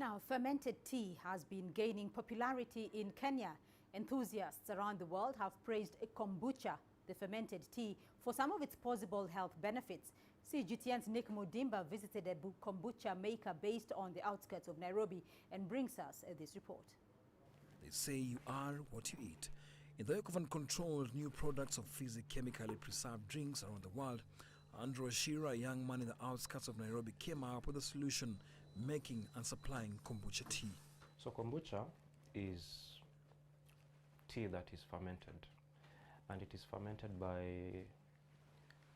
Now, fermented tea has been gaining popularity in Kenya. Enthusiasts around the world have praised kombucha, the fermented tea, for some of its possible health benefits. CGTN's Nick Mudimba visited a kombucha maker based on the outskirts of Nairobi and brings us this report. They say you are what you eat. In the wake of uncontrolled new products of physically preserved drinks around the world, Andrew Ashira, a young man in the outskirts of Nairobi, came up with a solution, making and supplying kombucha tea. So kombucha is tea that is fermented, and it is fermented by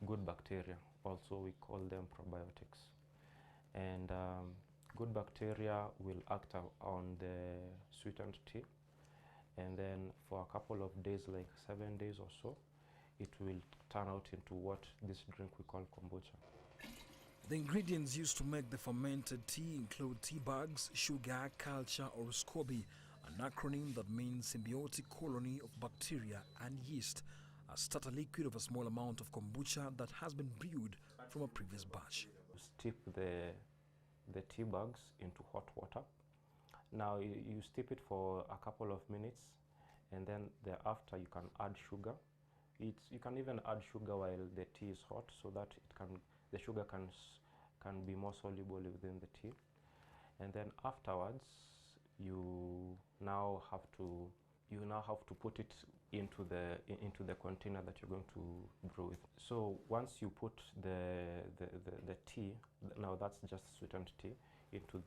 good bacteria. Also, we call them probiotics. And good bacteria will act on the sweetened tea, and then for a couple of days, like 7 days or so, it will turn out into what this drink we call kombucha. The ingredients used to make the fermented tea include tea bags, sugar, culture, or SCOBY, an acronym that means symbiotic colony of bacteria and yeast, a starter liquid of a small amount of kombucha that has been brewed from a previous batch. You steep the tea bags into hot water. Now you steep it for a couple of minutes, and then thereafter you can add sugar. You can even add sugar while the tea is hot, so that the sugar can be more soluble within the tea. And then afterwards, you now have to put it into the container that you're going to brew with. So once you put the tea, now that's just sweetened tea, into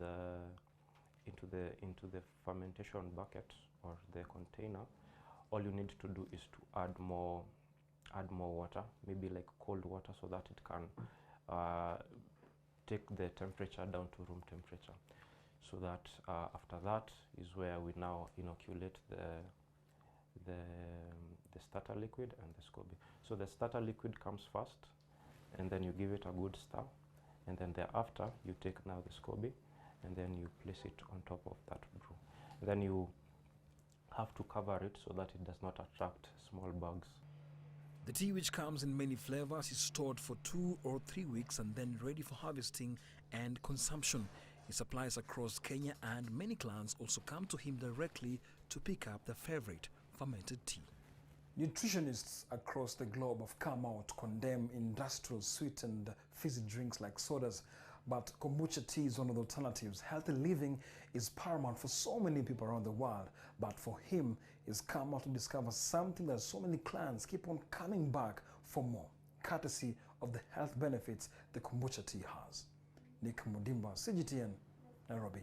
the fermentation bucket or the container, all you need to do is to add more water, maybe like cold water, so that it can take the temperature down to room temperature. So that after that is where we now inoculate the starter liquid and the SCOBY. So the starter liquid comes first, and then you give it a good stir, and then thereafter you take now the SCOBY, and then you place it on top of that brew. Then you have to cover it so that it does not attract small bugs. The tea, which comes in many flavors, is stored for 2 or 3 weeks and then ready for harvesting and consumption. He supplies across Kenya, and many clients also come to him directly to pick up their favorite fermented tea. Nutritionists across the globe have come out to condemn industrial sweetened fizzy drinks like sodas, but kombucha tea is one of the alternatives. Healthy living is paramount for so many people around the world, but for him, he's come out to discover something that so many clients keep on coming back for more, courtesy of the health benefits the kombucha tea has. Nick Mudimba, CGTN, Nairobi.